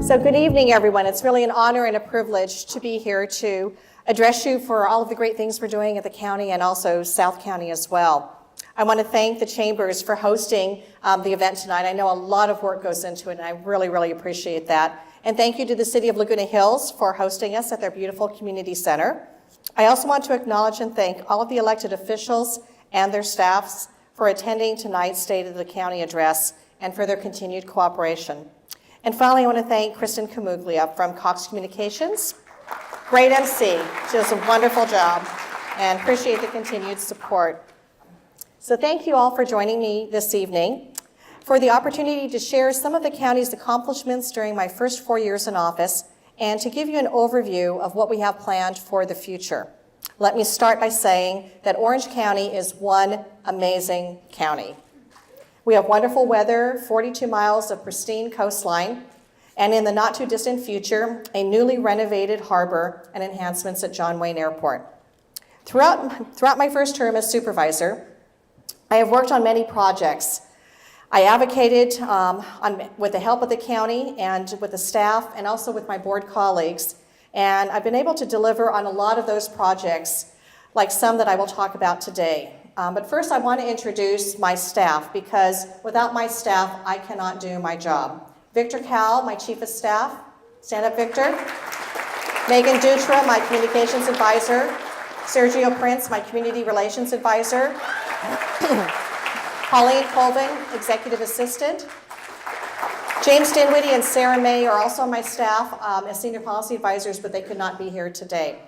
So good evening, everyone. It's really an honor and a privilege to be here to address you for all of the great things we're doing at the county and also South County as well. I want to thank the Chambers for hosting the event tonight. I know a lot of work goes into it, and I really, really appreciate that. And thank you to the City of Laguna Hills for hosting us at their beautiful community center. I also want to acknowledge and thank all of the elected officials and their staffs for attending tonight's State of the County address and for their continued cooperation. And finally, I want to thank Kristen Camuglia from Cox Communications. Great MC. She does a wonderful job, and appreciate the continued support. So thank you all for joining me this evening for the opportunity to share some of the county's accomplishments during my first 4 years in office and to give you an overview of what we have planned for the future. Let me start by saying that Orange County is one amazing county. We have wonderful weather, 42 miles of pristine coastline, and in the not too distant future, a newly renovated harbor and enhancements at John Wayne Airport. Throughout my first term as supervisor, I have worked on many projects. I advocated with the help of the county and with the staff and also with my board colleagues, and I've been able to deliver on a lot of those projects, like some that I will talk about today. But first, I want to introduce my staff, because without my staff, I cannot do my job. Victor Cowell, my Chief of Staff. Stand up, Victor. Megan Dutra, my Communications Advisor. Sergio Prince, my Community Relations Advisor. Pauline Colvin, Executive Assistant. James Dinwiddie and Sarah May are also on my staff as Senior Policy Advisors, but they could not be here today.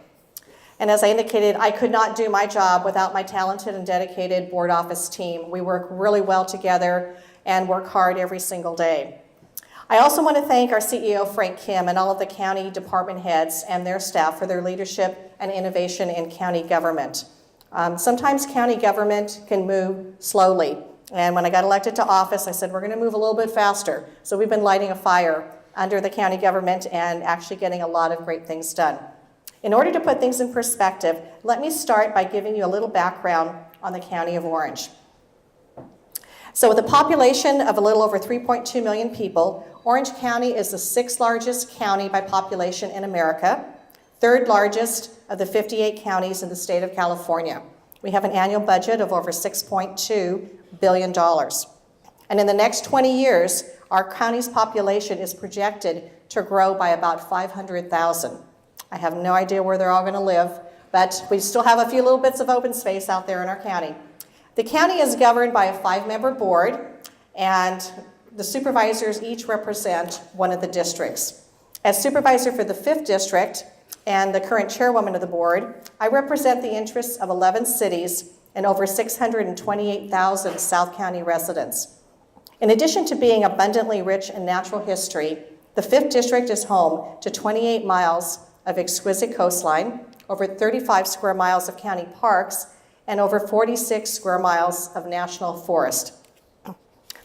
And as I indicated, I could not do my job without my talented and dedicated board office team. We work really well together and work hard every single day. I also want to thank our CEO, Frank Kim, and all of the county department heads and their staff for their leadership and innovation in county government. Sometimes county government can move slowly. And when I got elected to office, I said, we're going to move a little bit faster. So we've been lighting a fire under the county government and actually getting a lot of great things done. In order to put things in perspective, let me start by giving you a little background on the County of Orange. So with a population of a little over 3.2 million people, Orange County is the 6th largest county by population in America, 3rd largest of the 58 counties in the state of California. We have an annual budget of over $6.2 billion. And in the next 20 years, our county's population is projected to grow by about 500,000. I have no idea where they're all going to live, but we still have a few little bits of open space out there in our county. The county is governed by a 5-member board, and the supervisors each represent one of the districts. As supervisor for the 5th district and the current chairwoman of the board, I represent the interests of 11 cities and over 628,000 South County residents. In addition to being abundantly rich in natural history, the 5th district is home to 28 miles of exquisite coastline, over 35 square miles of county parks, and over 46 square miles of national forest.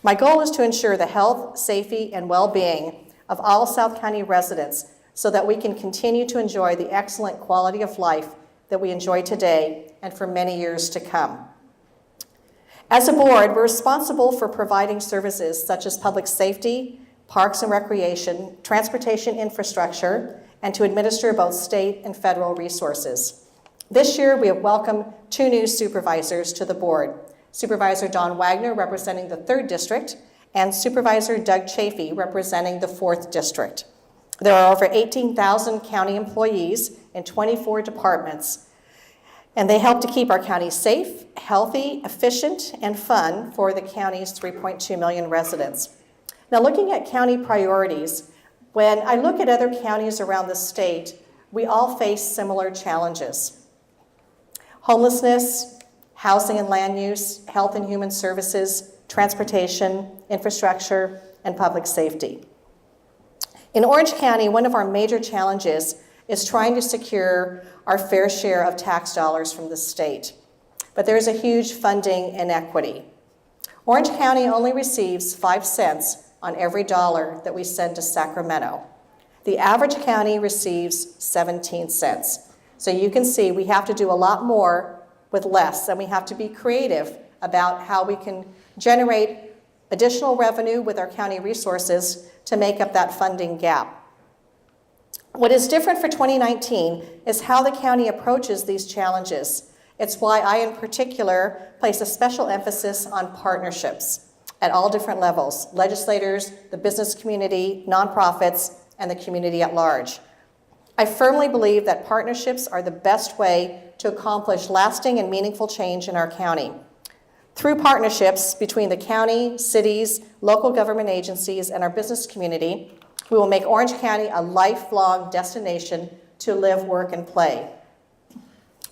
My goal is to ensure the health, safety, and well-being of all South County residents so that we can continue to enjoy the excellent quality of life that we enjoy today and for many years to come. As a board, we're responsible for providing services such as public safety, parks and recreation, transportation infrastructure, and to administer both state and federal resources. This year, we have welcomed 2 new supervisors to the board. Supervisor Don Wagner, representing the 3rd District, and Supervisor Doug Chafee, representing the 4th District. There are over 18,000 county employees in 24 departments, and they help to keep our county safe, healthy, efficient, and fun for the county's 3.2 million residents. Now, looking at county priorities, when I look at other counties around the state, we all face similar challenges. Homelessness, housing and land use, health and human services, transportation, infrastructure, and public safety. In Orange County, one of our major challenges is trying to secure our fair share of tax dollars from the state. But there is a huge funding inequity. Orange County only receives 5 cents on every dollar that we send to Sacramento. The average county receives 17 cents. So you can see we have to do a lot more with less, and we have to be creative about how we can generate additional revenue with our county resources to make up that funding gap. What is different for 2019 is how the county approaches these challenges. It's why I, in particular, place a special emphasis on partnerships at all different levels: legislators, the business community, nonprofits, and the community at large. I firmly believe that partnerships are the best way to accomplish lasting and meaningful change in our county. Through partnerships between the county, cities, local government agencies, and our business community, we will make Orange County a lifelong destination to live, work, and play.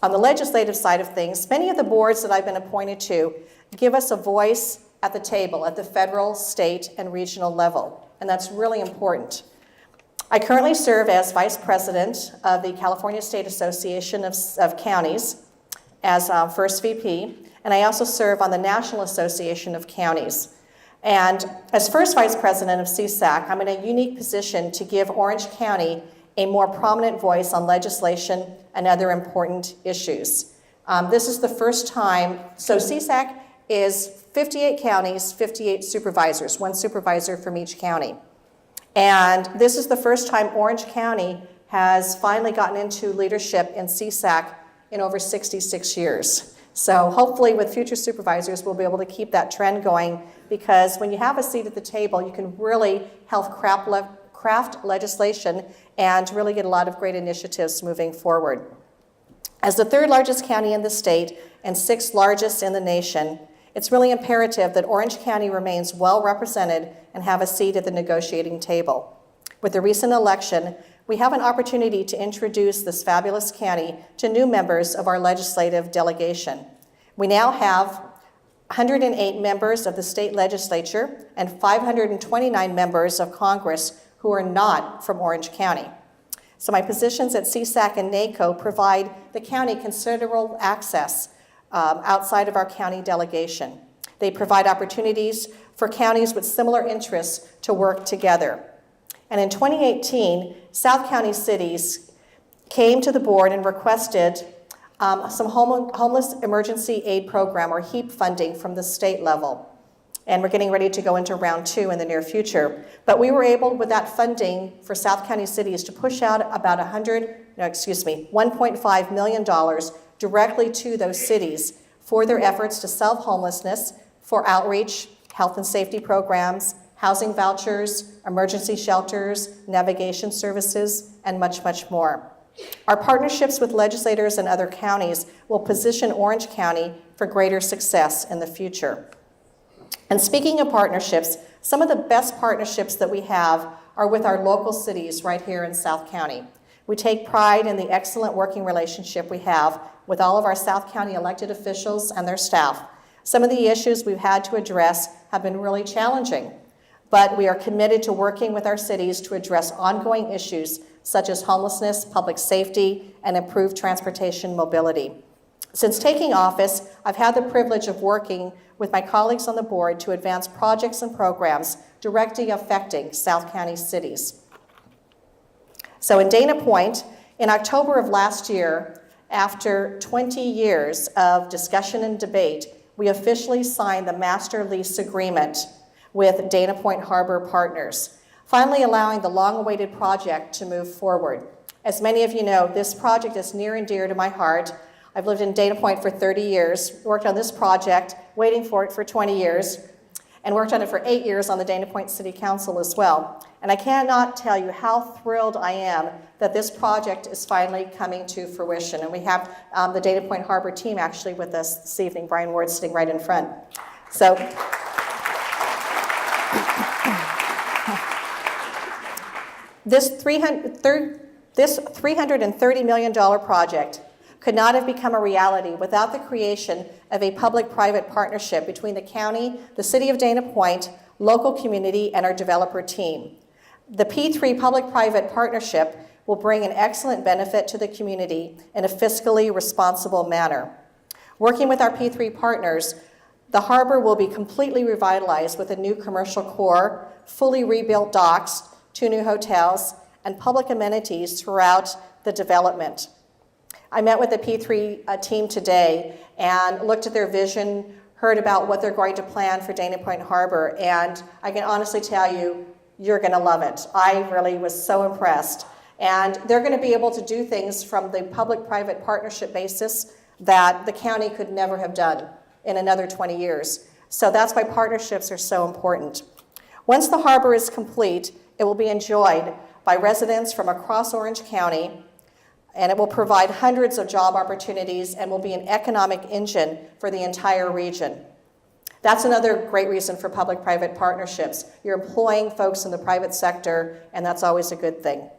On the legislative side of things, many of the boards that I've been appointed to give us a voice at the table at the federal, state, and regional level, and that's really important. I currently serve as Vice President of the California State Association of Counties as First VP, and I also serve on the National Association of Counties. And as First Vice President of CSAC, I'm in a unique position to give Orange County a more prominent voice on legislation and other important issues. This is the first time, so CSAC is 58 counties, 58 supervisors, one supervisor from each county. And this is the first time Orange County has finally gotten into leadership in CSAC in over 66 years. So hopefully with future supervisors, we'll be able to keep that trend going, because when you have a seat at the table, you can really help craft legislation and really get a lot of great initiatives moving forward. As the third largest county in the state and sixth largest in the nation, it's really imperative that Orange County remains well represented and have a seat at the negotiating table. With the recent election, we have an opportunity to introduce this fabulous county to new members of our legislative delegation. We now have 108 members of the state legislature and 529 members of Congress who are not from Orange County. So my positions at CSAC and NACO provide the county considerable access outside of our county delegation. They provide opportunities for counties with similar interests to work together. And in 2018, South County cities came to the board and requested some homeless emergency aid program, or HEAP funding, from the state level. And we're getting ready to go into round 2 in the near future. But we were able, with that funding for South County cities, to push out about $1.5 million directly to those cities for their efforts to solve homelessness, for outreach, health and safety programs, housing vouchers, emergency shelters, navigation services, and much, much more. Our partnerships with legislators in other counties will position Orange County for greater success in the future. And speaking of partnerships, some of the best partnerships that we have are with our local cities right here in South County. We take pride in the excellent working relationship we have with all of our South County elected officials and their staff. Some of the issues we've had to address have been really challenging, but we are committed to working with our cities to address ongoing issues such as homelessness, public safety, and improved transportation mobility. Since taking office, I've had the privilege of working with my colleagues on the board to advance projects and programs directly affecting South County cities. So in Dana Point, in October of last year, after 20 years of discussion and debate, we officially signed the master lease agreement with Dana Point Harbor Partners, finally allowing the long-awaited project to move forward. As many of you know, this project is near and dear to my heart. I've lived in Dana Point for 30 years, worked on this project, waiting for it for 20 years, and worked on it for 8 years on the Dana Point City Council as well. And I cannot tell you how thrilled I am that this project is finally coming to fruition. And we have the Dana Point Harbor team actually with us this evening. Brian Ward's sitting right in front. So this $330 million project could not have become a reality without the creation of a public-private partnership between the county, the city of Dana Point, local community, and our developer team. The P3 public-private partnership will bring an excellent benefit to the community in a fiscally responsible manner. Working with our P3 partners, the harbor will be completely revitalized with a new commercial core, fully rebuilt docks, 2 new hotels, and public amenities throughout the development. I met with the P3 team today and looked at their vision, heard about what they're going to plan for Dana Point Harbor, and I can honestly tell you, you're going to love it. I really was so impressed. And they're going to be able to do things from the public-private partnership basis that the county could never have done in another 20 years. So that's why partnerships are so important. Once the harbor is complete, it will be enjoyed by residents from across Orange County, and it will provide hundreds of job opportunities and will be an economic engine for the entire region. That's another great reason for public-private partnerships. You're employing folks in the private sector, and that's always a good thing.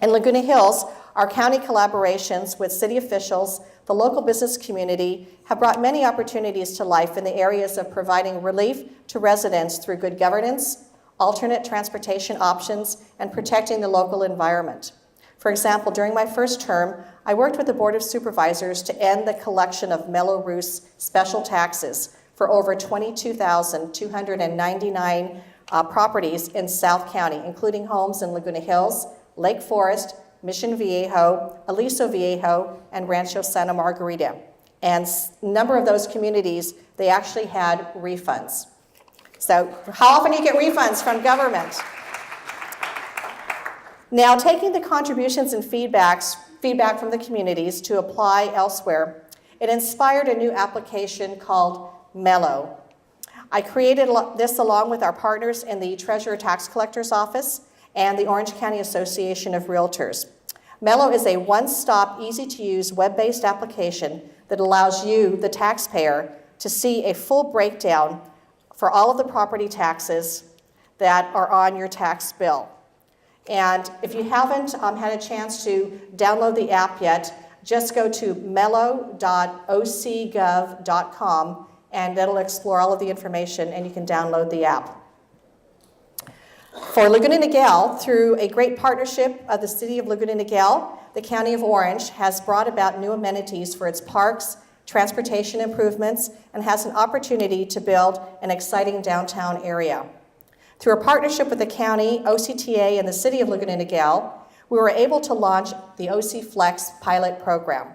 In Laguna Hills, our county collaborations with city officials, the local business community, have brought many opportunities to life in the areas of providing relief to residents through good governance, alternate transportation options, and protecting the local environment. For example, during my first term, I worked with the Board of Supervisors to end the collection of Mello-Roos special taxes for over 22,299 properties in South County, including homes in Laguna Hills, Lake Forest, Mission Viejo, Aliso Viejo, and Rancho Santa Margarita. And a number of those communities, they actually had refunds. So how often do you get refunds from government? Now, taking the contributions and feedback from the communities to apply elsewhere, it inspired a new application called Mello. I created this along with our partners in the Treasurer Tax Collector's Office and the Orange County Association of Realtors. Mello is a one-stop, easy-to-use, web-based application that allows you, the taxpayer, to see a full breakdown for all of the property taxes that are on your tax bill. And if you haven't had a chance to download the app yet, just go to mello.ocgov.com and that'll explore all of the information and you can download the app. For Laguna Niguel, through a great partnership of the City of Laguna Niguel, the County of Orange has brought about new amenities for its parks, transportation improvements, and has an opportunity to build an exciting downtown area. Through a partnership with the county, OCTA, and the City of Laguna Niguel, we were able to launch the OC Flex pilot program.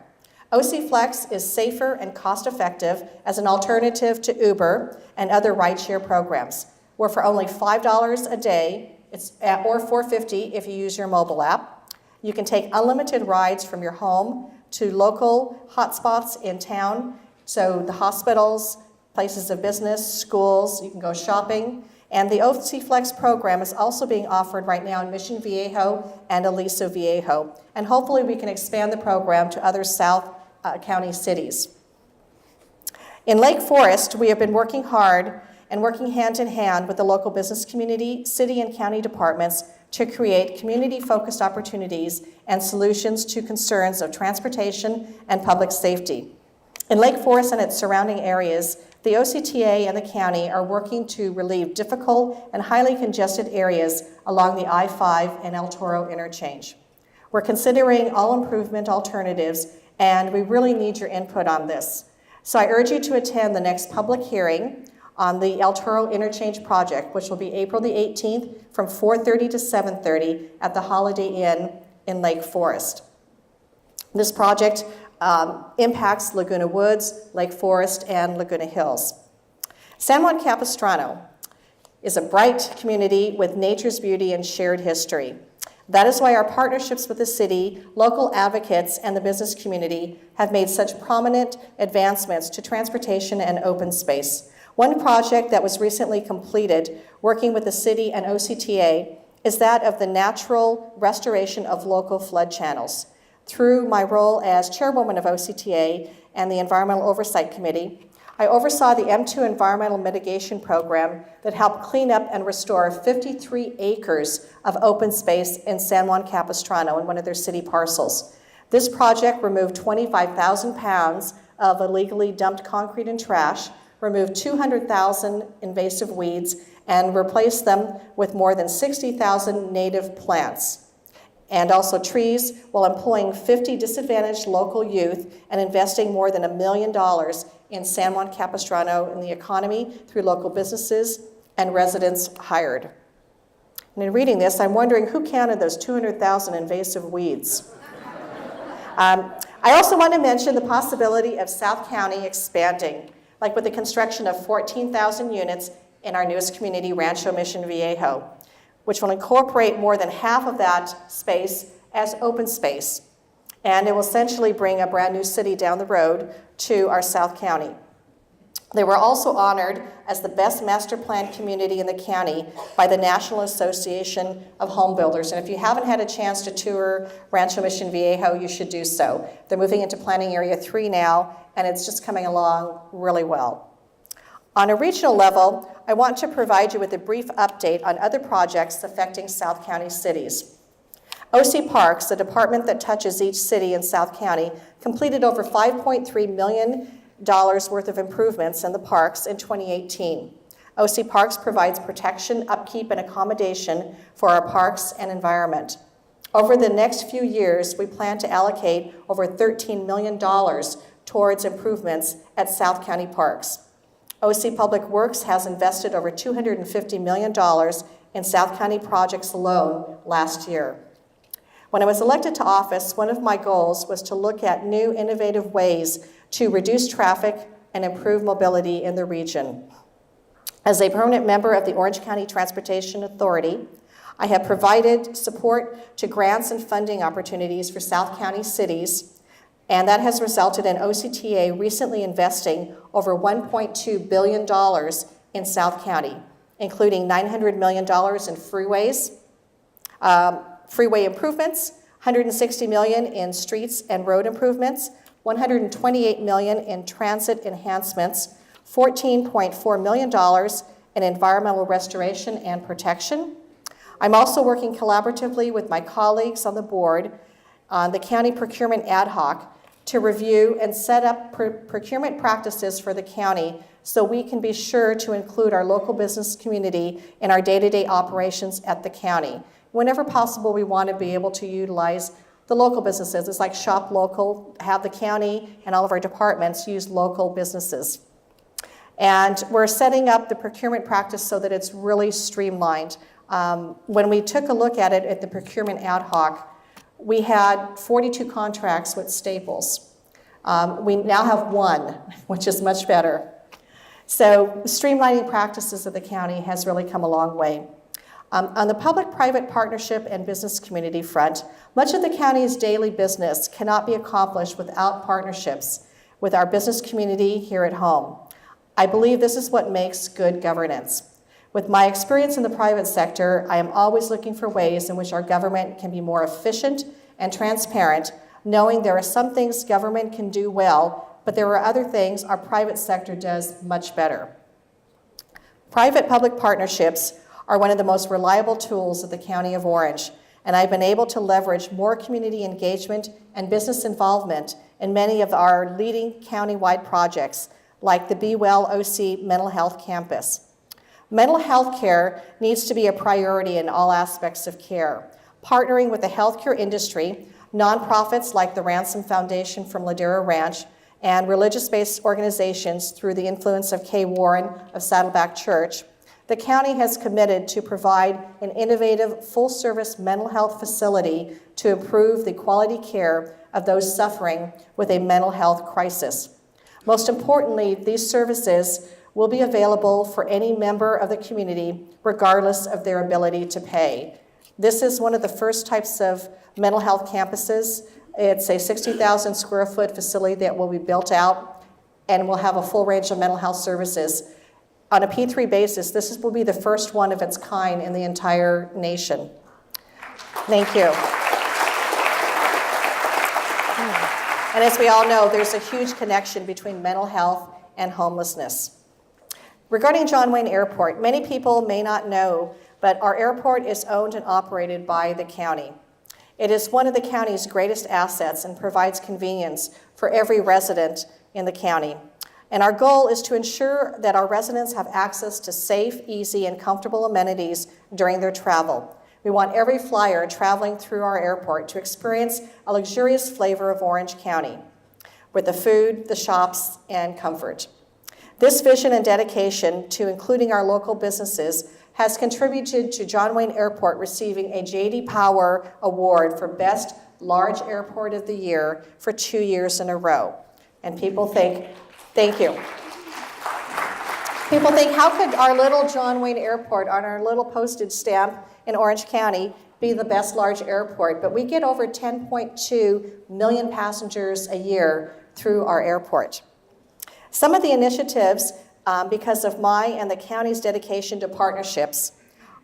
OC Flex is safer and cost-effective as an alternative to Uber and other rideshare programs, where for only $5 a day, or $4.50 if you use your mobile app, you can take unlimited rides from your home to local hotspots in town, so the hospitals, places of business, schools, you can go shopping. And the OC Flex program is also being offered right now in Mission Viejo and Aliso Viejo. And hopefully we can expand the program to other South County cities. In Lake Forest, we have been working hard and working hand in hand with the local business community, city and county departments to create community-focused opportunities and solutions to concerns of transportation and public safety. In Lake Forest and its surrounding areas, the OCTA and the county are working to relieve difficult and highly congested areas along the I-5 and El Toro interchange. We're considering all improvement alternatives, and we really need your input on this. So I urge you to attend the next public hearing on the El Toro interchange project, which will be April the 18th from 4:30 to 7:30 at the Holiday Inn in Lake Forest. This project impacts Laguna Woods, Lake Forest, and Laguna Hills. San Juan Capistrano is a bright community with nature's beauty and shared history. That is why our partnerships with the city, local advocates, and the business community have made such prominent advancements to transportation and open space. One project that was recently completed, working with the city and OCTA, is that of the natural restoration of local flood channels. Through my role as chairwoman of OCTA and the Environmental Oversight Committee, I oversaw the M2 Environmental Mitigation Program that helped clean up and restore 53 acres of open space in San Juan Capistrano in one of their city parcels. This project removed 25,000 pounds of illegally dumped concrete and trash, removed 200,000 invasive weeds, and replaced them with more than 60,000 native plants, and also trees, while employing 50 disadvantaged local youth and investing more than $1 million in San Juan Capistrano in the economy through local businesses and residents hired. And in reading this, I'm wondering who counted those 200,000 invasive weeds? I also want to mention the possibility of South County expanding, like with the construction of 14,000 units in our newest community, Rancho Mission Viejo. which will incorporate more than half of that space as open space. And it will essentially bring a brand new city down the road to our South County. They were also honored as the best master plan community in the county by the National Association of Home Builders. And if you haven't had a chance to tour Rancho Mission Viejo, you should do so. They're moving into Planning Area 3 now, and it's just coming along really well. On a regional level, I want to provide you with a brief update on other projects affecting South County cities. OC Parks, the department that touches each city in South County, completed over $5.3 million worth of improvements in the parks in 2018. OC Parks provides protection, upkeep, and accommodation for our parks and environment. Over the next few years, we plan to allocate over $13 million towards improvements at South County parks. OC Public Works has invested over $250 million in South County projects alone last year. When I was elected to office, one of my goals was to look at new innovative ways to reduce traffic and improve mobility in the region. As a permanent member of the Orange County Transportation Authority, I have provided support to grants and funding opportunities for South County cities, and that has resulted in OCTA recently investing over $1.2 billion in South County, including $900 million in freeways, freeway improvements, $160 million in streets and road improvements, $128 million in transit enhancements, $14.4 million in environmental restoration and protection. I'm also working collaboratively with my colleagues on the board on the County Procurement Ad Hoc to review and set up procurement practices for the county so we can be sure to include our local business community in our day-to-day operations at the county. Whenever possible, we want to be able to utilize the local businesses. It's like shop local, have the county and all of our departments use local businesses. And we're setting up the procurement practice so that it's really streamlined. When we took a look at it at the procurement ad hoc, we had 42 contracts with Staples. We now have one, which is much better. So streamlining practices of the county has really come a long way. On the public-private partnership and business community front, much of the county's daily business cannot be accomplished without partnerships with our business community here at home. I believe this is what makes good governance. With my experience in the private sector, I am always looking for ways in which our government can be more efficient and transparent, knowing there are some things government can do well, but there are other things our private sector does much better. Private-public partnerships are one of the most reliable tools of the County of Orange, and I've been able to leverage more community engagement and business involvement in many of our leading county-wide projects, like the Be Well OC Mental Health Campus. Mental health care needs to be a priority in all aspects of care. Partnering with the healthcare industry, nonprofits like the Ransom Foundation from Ladera Ranch, and religious-based organizations through the influence of Kay Warren of Saddleback Church, the county has committed to provide an innovative, full-service mental health facility to improve the quality care of those suffering with a mental health crisis. Most importantly, these services will be available for any member of the community, regardless of their ability to pay. This is one of the first types of mental health campuses. It's a 60,000 square foot facility that will be built out and will have a full range of mental health services. On a P3 basis, this will be the first one of its kind in the entire nation. Thank you. And as we all know, there's a huge connection between mental health and homelessness. Regarding John Wayne Airport, many people may not know, but our airport is owned and operated by the county. It is one of the county's greatest assets and provides convenience for every resident in the county. And our goal is to ensure that our residents have access to safe, easy, and comfortable amenities during their travel. We want every flyer traveling through our airport to experience a luxurious flavor of Orange County with the food, the shops, and comfort. This vision and dedication to including our local businesses has contributed to John Wayne Airport receiving a J.D. Power Award for Best Large Airport of the Year for 2 years in a row. And people think, thank you. People think, how could our little John Wayne Airport on our little postage stamp in Orange County be the best large airport? But we get over 10.2 million passengers a year through our airport. Some of the initiatives, because of my and the county's dedication to partnerships,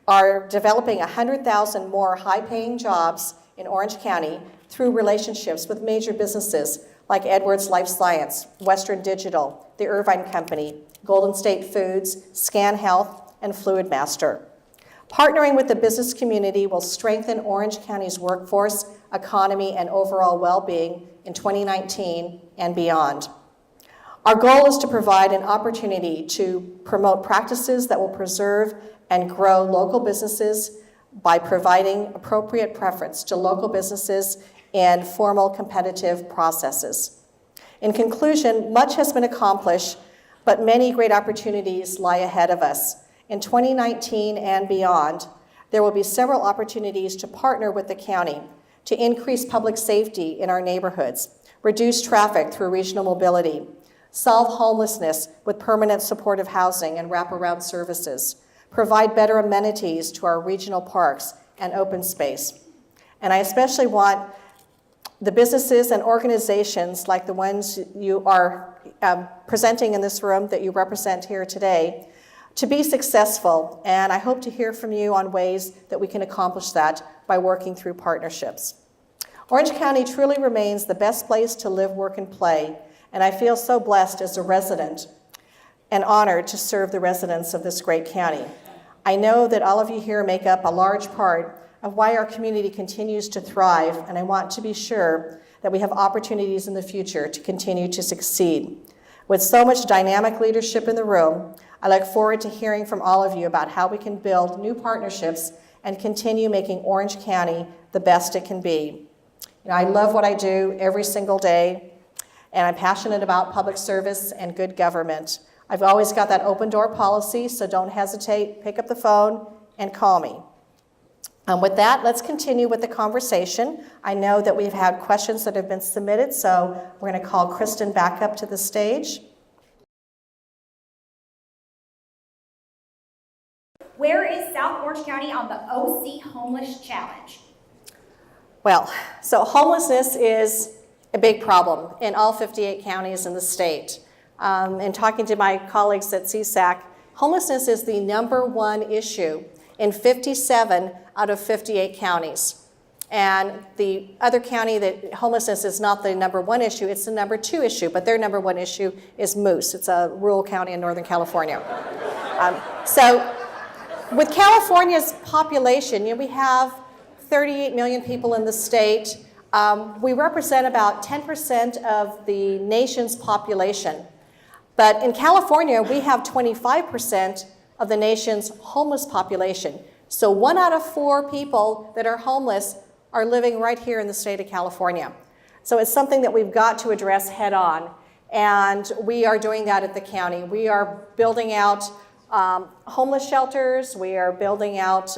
are developing 100,000 more high-paying jobs in Orange County through relationships with major businesses like Edwards Life Science, Western Digital, the Irvine Company, Golden State Foods, Scan Health, and Fluid Master. Partnering with the business community will strengthen Orange County's workforce, economy, and overall well-being in 2019 and beyond. Our goal is to provide an opportunity to promote practices that will preserve and grow local businesses by providing appropriate preference to local businesses in formal competitive processes. In conclusion, much has been accomplished, but many great opportunities lie ahead of us. In 2019 and beyond, there will be several opportunities to partner with the county to increase public safety in our neighborhoods, reduce traffic through regional mobility, solve homelessness with permanent supportive housing and wraparound services, provide better amenities to our regional parks and open space. And I especially want the businesses and organizations like the ones you are presenting in this room that you represent here today to be successful, and I hope to hear from you on ways that we can accomplish that by working through partnerships. Orange County truly remains the best place to live, work, and play, and I feel so blessed as a resident and honored to serve the residents of this great county. I know that all of you here make up a large part of why our community continues to thrive, and I want to be sure that we have opportunities in the future to continue to succeed. With so much dynamic leadership in the room, I look forward to hearing from all of you about how we can build new partnerships and continue making Orange County the best it can be. You know, I love what I do every single day, and I'm passionate about public service and good government. I've always got that open door policy, so don't hesitate, pick up the phone and call me. With that, let's continue with the conversation. I know that we've had questions that have been submitted, so we're going to call Kristen back up to the stage. Where is South Orange County on the OC Homeless Challenge? Well, so homelessness is a big problem in all 58 counties in the state. And talking to my colleagues at CSAC, homelessness is the #1 issue in 57 out of 58 counties. And the other county that homelessness is not the #1 issue, it's the #2 issue, but their #1 issue is Moose. It's a rural county in Northern California. So with California's population, you know, we have 38 million people in the state. We represent about 10% of the nation's population. But in California, we have 25% of the nation's homeless population. So 1 out of 4 people that are homeless are living right here in the state of California. So it's something that we've got to address head on. And we are doing that at the county. We are building out homeless shelters. We are building out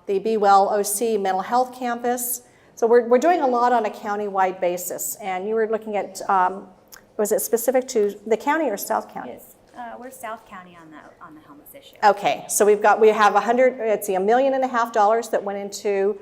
the Be Well OC mental health campus. So we're doing a lot on a county-wide basis. And you were looking at, was it specific to the county or South County? Yes, we're South County on the homeless issue. Okay, so we have $1.5 million that went into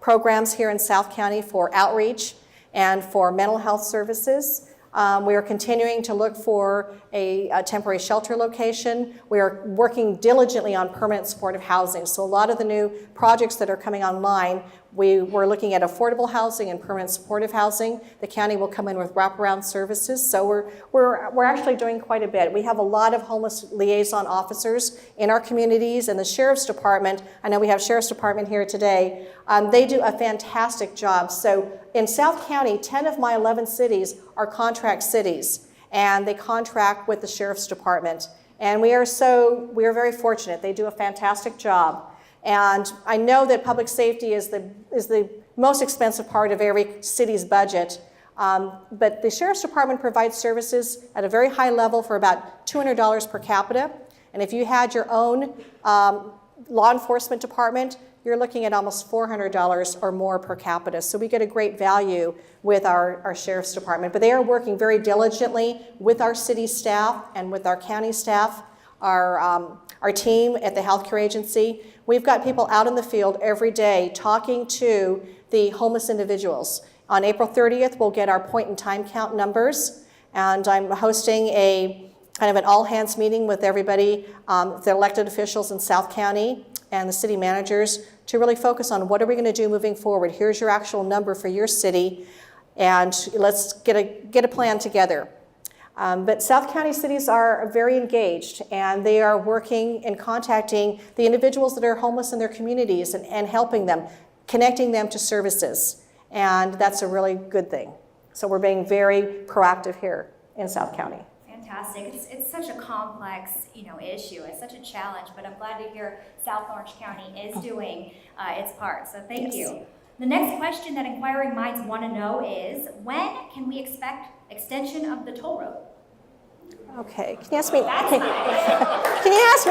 programs here in South County for outreach and for mental health services. We are continuing to look for a temporary shelter location. We are working diligently on permanent supportive housing. So a lot of the new projects that are coming online, we're looking at affordable housing and permanent supportive housing. The county will come in with wraparound services. So we're actually doing quite a bit. We have a lot of homeless liaison officers in our communities, and the Sheriff's Department, I know we have Sheriff's Department here today, they do a fantastic job. So in South County, 10 of my 11 cities are contract cities, and they contract with the Sheriff's Department. And we are very fortunate. They do a fantastic job. And I know that public safety is the most expensive part of every city's budget, but the Sheriff's Department provides services at a very high level for about $200 per capita. And if you had your own law enforcement department, you're looking at almost $400 or more per capita. So we get a great value with our Sheriff's Department. But they are working very diligently with our city staff and with our county staff our team at the healthcare agency. We've got people out in the field every day talking to the homeless individuals. On April 30th, we'll get our point in time count numbers, and I'm hosting a kind of an all-hands meeting with everybody, the elected officials in South County and the city managers, to really focus on what are we going to do moving forward. Here's your actual number for your city, and let's get a plan together. But South County cities are very engaged, and they are working and contacting the individuals that are homeless in their communities and helping them, connecting them to services. And that's a really good thing. So we're being very proactive here in South County. Fantastic. It's such a complex, issue. It's such a challenge, but I'm glad to hear South Orange County is doing its part. So thank you. The next question that inquiring minds want to know is, when can we expect extension of the toll road? Okay, can you ask me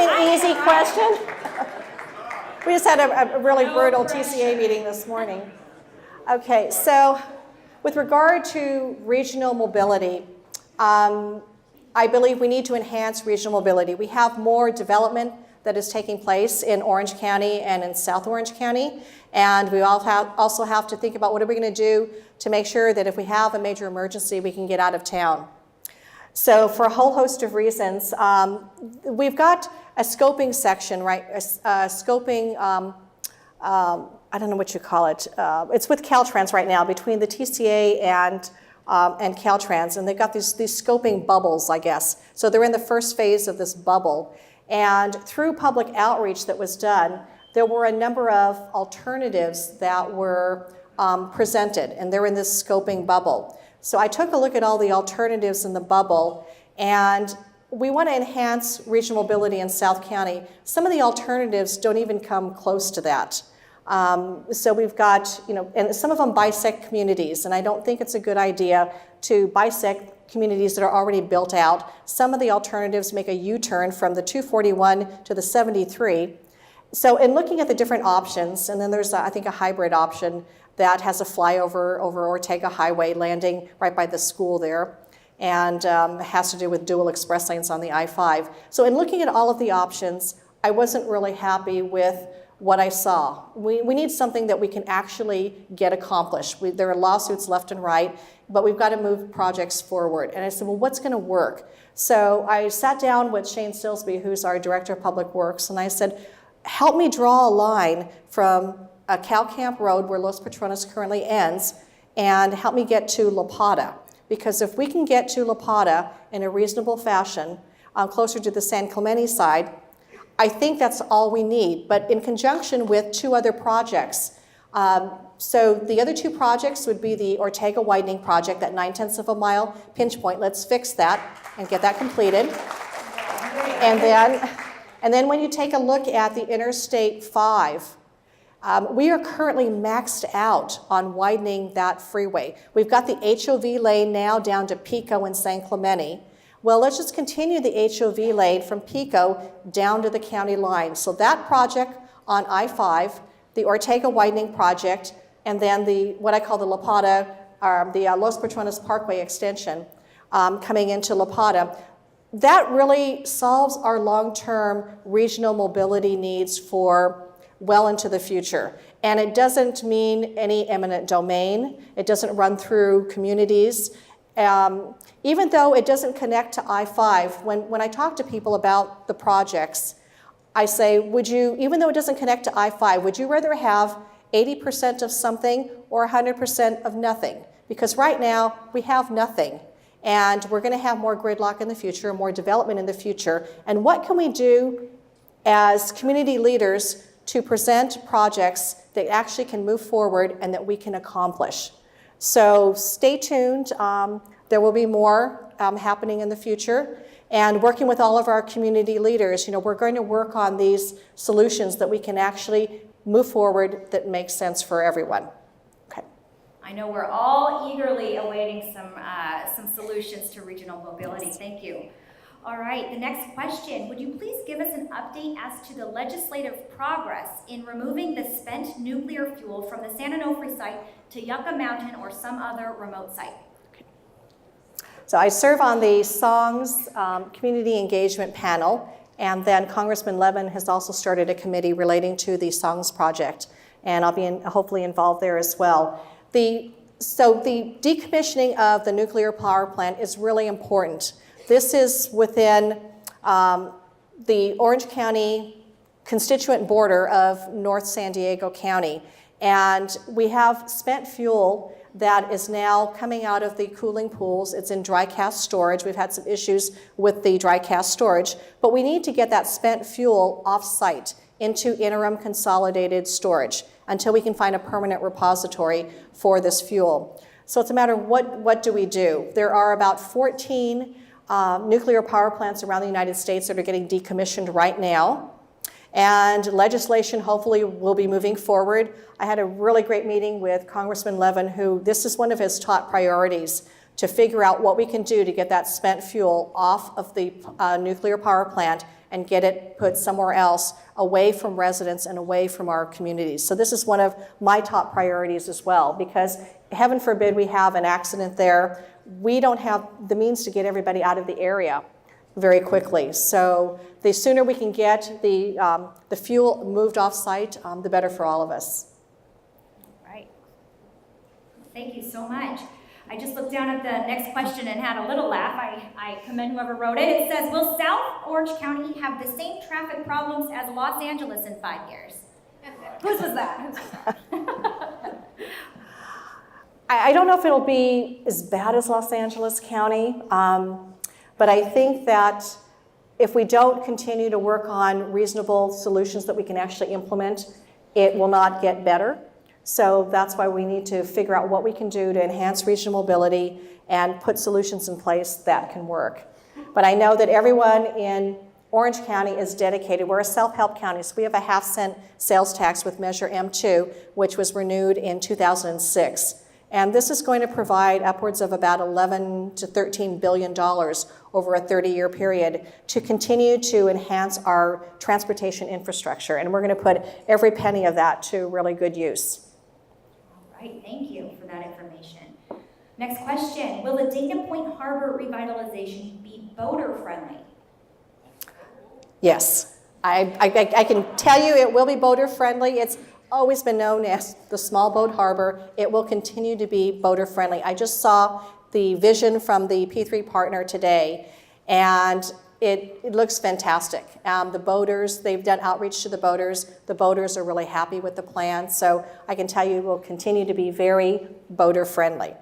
an easy question? We just had a really brutal TCA meeting this morning. Okay, so with regard to regional mobility, I believe we need to enhance regional mobility. We have more development that is taking place in Orange County and in South Orange County, and we also have to think about what are we going to do to make sure that if we have a major emergency, we can get out of town. So for a whole host of reasons, we've got a scoping section, right? A scoping, I don't know what you call it. It's with Caltrans right now, between the TCA and Caltrans, and they've got these scoping bubbles, I guess. So they're in the first phase of this bubble. And through public outreach that was done, there were a number of alternatives that were presented, and they're in this scoping bubble. So I took a look at all the alternatives in the bubble, and we want to enhance regional mobility in South County. Some of the alternatives don't even come close to that. So we've got, and some of them bisect communities, and I don't think it's a good idea to bisect communities that are already built out. Some of the alternatives make a U-turn from the 241 to the 73. So in looking at the different options, and then there's, I think, a hybrid option that has a flyover over Ortega Highway, landing right by the school there, and has to do with dual express lanes on the I-5. So in looking at all of the options, I wasn't really happy with what I saw. We need something that we can actually get accomplished. There are lawsuits left and right, but we've got to move projects forward. And I said, well, what's going to work? So I sat down with Shane Silsby, who's our Director of Public Works, and I said, help me draw a line from a Cal Camp Road where Los Patrones currently ends, and help me get to La Pata. Because if we can get to La Pata in a reasonable fashion, closer to the San Clemente side, I think that's all we need, but in conjunction with two other projects. So the other two projects would be the Ortega widening project, that 9/10 of a mile pinch point. Let's fix that and get that completed. And then when you take a look at the Interstate 5, we are currently maxed out on widening that freeway. We've got the HOV lane now down to Pico and San Clemente. Well, let's just continue the HOV lane from Pico down to the county line. So that project on I-5, the Ortega widening project, and then what I call the La Pata, the Los Patrones Parkway extension coming into La Pata, that really solves our long-term regional mobility needs for well into the future. And it doesn't mean any eminent domain. It doesn't run through communities. Even though it doesn't connect to I-5, when I talk to people about the projects, I say, even though it doesn't connect to I-5, would you rather have 80% of something or 100% of nothing? Because right now, we have nothing. And we're going to have more gridlock in the future, more development in the future. And what can we do as community leaders to present projects that actually can move forward and that we can accomplish? So stay tuned. There will be more happening in the future. And working with all of our community leaders, we're going to work on these solutions that we can actually move forward that make sense for everyone. Okay. I know we're all eagerly awaiting some solutions to regional mobility. Thank you. All right, the next question. Would you please give us an update as to the legislative progress in removing the spent nuclear fuel from the San Onofre site to Yucca Mountain or some other remote site? So I serve on the SONGS Community Engagement Panel, And then Congressman Levin has also started a committee relating to the SONGS project, and I'll be hopefully involved there as well. So the decommissioning of the nuclear power plant is really important. This is within the Orange County constituent border of North San Diego County. And we have spent fuel that is now coming out of the cooling pools. It's in dry cask storage. We've had some issues with the dry cask storage, but we need to get that spent fuel off-site into interim consolidated storage until we can find a permanent repository for this fuel. So it's a matter of what do we do? There are about 14 nuclear power plants around the United States that are getting decommissioned right now. And legislation hopefully will be moving forward. I had a really great meeting with Congressman Levin, who this is one of his top priorities, to figure out what we can do to get that spent fuel off of the nuclear power plant and get it put somewhere else, away from residents and away from our communities. So this is one of my top priorities as well, because heaven forbid we have an accident there. We don't have the means to get everybody out of the area very quickly. So the sooner we can get the fuel moved off-site, the better for all of us. All right. Thank you so much. I just looked down at the next question and had a little laugh. I commend whoever wrote it. It says, will South Orange County have the same traffic problems as Los Angeles in 5 years? Whose was that? I don't know if it'll be as bad as Los Angeles County. But I think that if we don't continue to work on reasonable solutions that we can actually implement, it will not get better. So that's why we need to figure out what we can do to enhance regional mobility and put solutions in place that can work. But I know that everyone in Orange County is dedicated. We're a self-help county, so we have a half-cent sales tax with Measure M2, which was renewed in 2006. And this is going to provide upwards of about $11 to $13 billion over a 30-year period to continue to enhance our transportation infrastructure. And we're going to put every penny of that to really good use. All right, thank you for that information. Next question, will the Dana Point Harbor revitalization be boater friendly? Yes, I can tell you it will be boater friendly. It's always been known as the small boat harbor. It will continue to be boater friendly. I just saw the vision from the P3 partner today, and it looks fantastic. The boaters, they've done outreach to the boaters. The boaters are really happy with the plan, so I can tell you it will continue to be very boater friendly.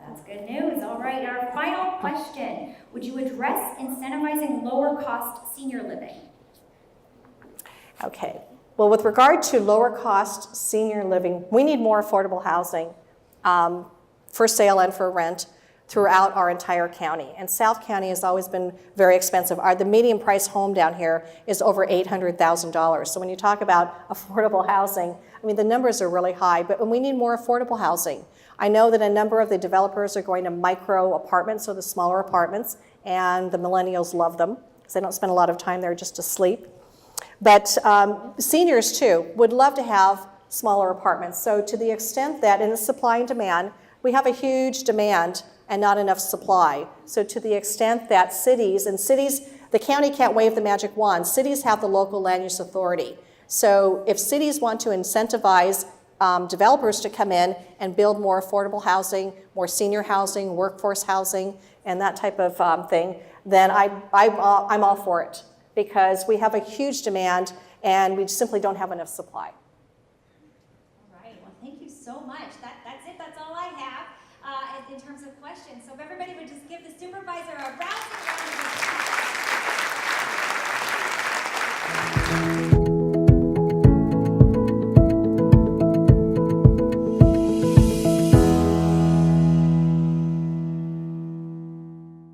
That's good news. All right, our final question. Would you address incentivizing lower cost senior living? Okay. Well, with regard to lower cost senior living, we need more affordable housing for sale and for rent throughout our entire county. And South County has always been very expensive. The median price home down here is over $800,000. So when you talk about affordable housing, I mean, the numbers are really high, but we need more affordable housing. I know that a number of the developers are going to micro apartments, so the smaller apartments, and the millennials love them because they don't spend a lot of time there just to sleep. But seniors, too, would love to have smaller apartments. So to the extent that in the supply and demand, we have a huge demand and not enough supply. So to the extent that cities, the county can't wave the magic wand. Cities have the local land use authority. So if cities want to incentivize developers to come in and build more affordable housing, more senior housing, workforce housing, and that type of thing, then I'm all for it, because we have a huge demand and we simply don't have enough supply. All right, well, thank you so much. That's it, that's all I have in terms of questions. So if everybody would just give the supervisor a round of applause.